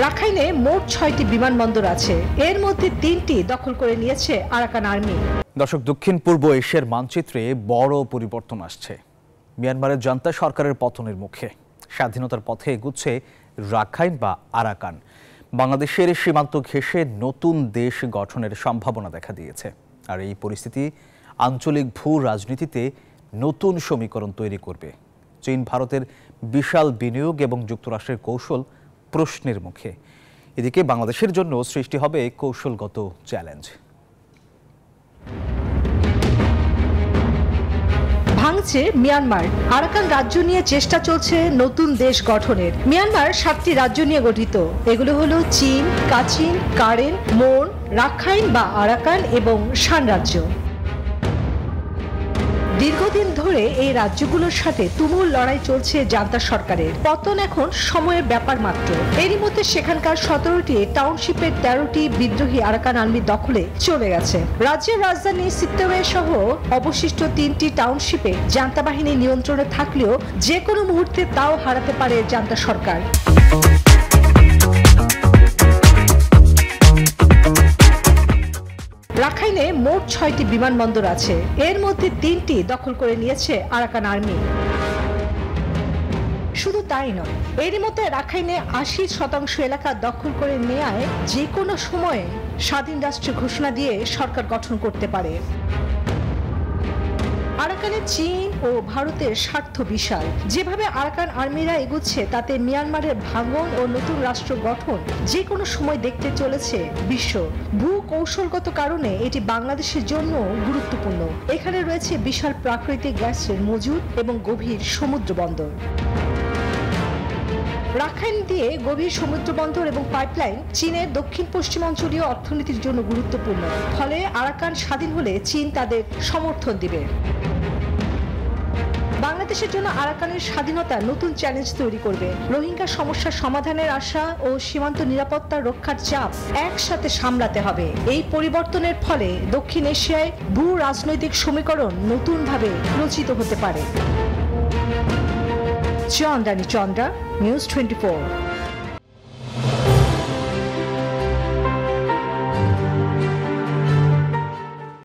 রাখাইনে মোট 6টি বিমানবন্দর আছে, এর মধ্যে 3টি দখল করে নিয়েছে আরাকান আর্মি। দর্শক, দক্ষিণ পূর্ব এশিয়ার মানচিত্রে বড় পরিবর্তন আসছে। মিয়ানমারের জান্তা সরকারের পতনের মুখে স্বাধীনতার পথে এগুচ্ছে রাখাইন বা আরাকান। বাংলাদেশের সীমান্ত ঘেঁষে নতুন দেশ গঠনের সম্ভাবনা দেখা দিয়েছে। আর এই পরিস্থিতি আঞ্চলিক ভূ রাজনীতিতে নতুন সমীকরণ তৈরি করবে। চীন ভারতের বিশাল বিনিয়োগ এবং যুক্তরাষ্ট্রের কৌশল প্রশ্নের মুখে। এদিকে বাংলাদেশের জন্য সৃষ্টি হবে কৌশলগত চ্যালেঞ্জ। ভাঙছে মিয়ানমার। আরাকান রাজ্য নিয়ে চেষ্টা চলছে নতুন দেশ গঠনের। মিয়ানমার 7টি রাজ্য নিয়ে গঠিত। এগুলো হলো চীন, কাচিন, কারেন, মন, রাখাইন বা আরাকান এবং শান রাজ্য। দীর্ঘদিন ধরে এই রাজ্যগুলোর সাথে তুমুল লড়াই চলছে জান্তা সরকারের। পতন এখন সময়ের ব্যাপার মাত্র। এরই মধ্যে সেখানকার 17টি টাউনশিপের 13টি বিদ্রোহী আরাকান আর্মি দখলে চলে গেছে। রাজ্যের রাজধানী সিত্তোয়ে সহ অবশিষ্ট 3টি টাউনশিপে জান্তা বাহিনী নিয়ন্ত্রণে থাকলেও যে কোনো মুহূর্তে তাও হারাতে পারে জান্তা সরকার। রাখাইনে মোট 6টি বিমানবন্দর আছে, এর মধ্যে 3টি দখল করে নিয়েছে আরাকান আর্মি। শুধু তাই নয়, এরই মধ্যে রাখাইনে 80% এলাকা দখল করে নেয়ায় যে কোনো সময়ে স্বাধীন রাষ্ট্র ঘোষণা দিয়ে সরকার গঠন করতে পারে। আরাকানে চীন ও ভারতের স্বার্থ বিশাল। যেভাবে আরাকান আর্মিরা এগুচ্ছে তাতে মিয়ানমারের ভাঙন ও নতুন রাষ্ট্র গঠন যে কোনো সময় দেখতে চলেছে বিশ্ব। ভূ কৌশলগত কারণে এটি বাংলাদেশের জন্য গুরুত্বপূর্ণ। এখানে রয়েছে বিশাল প্রাকৃতিক গ্যাসের মজুদ এবং গভীর সমুদ্র বন্দর। রাখাইন দিয়ে গভীর সমুদ্র বন্দর এবং পাইপলাইন চীনের দক্ষিণ পশ্চিমাঞ্চলীয় অর্থনীতির জন্য গুরুত্বপূর্ণ। ফলে আরাকান স্বাধীন হলে চীন তাদের সমর্থন দিবে। বাংলাদেশের জন্য আরাকানের স্বাধীনতা নতুন চ্যালেঞ্জ তৈরি করবে। রোহিঙ্গা সমস্যার সমাধানের আশা ও সীমান্ত নিরাপত্তা রক্ষার চাপ একসাথে সামলাতে হবে। এই পরিবর্তনের ফলে দক্ষিণ এশিয়ায় ভূ রাজনৈতিক সমীকরণ নতুনভাবে রচিত হতে পারে। চন্দ্রানী চন্দ্রা, নিউজ 24।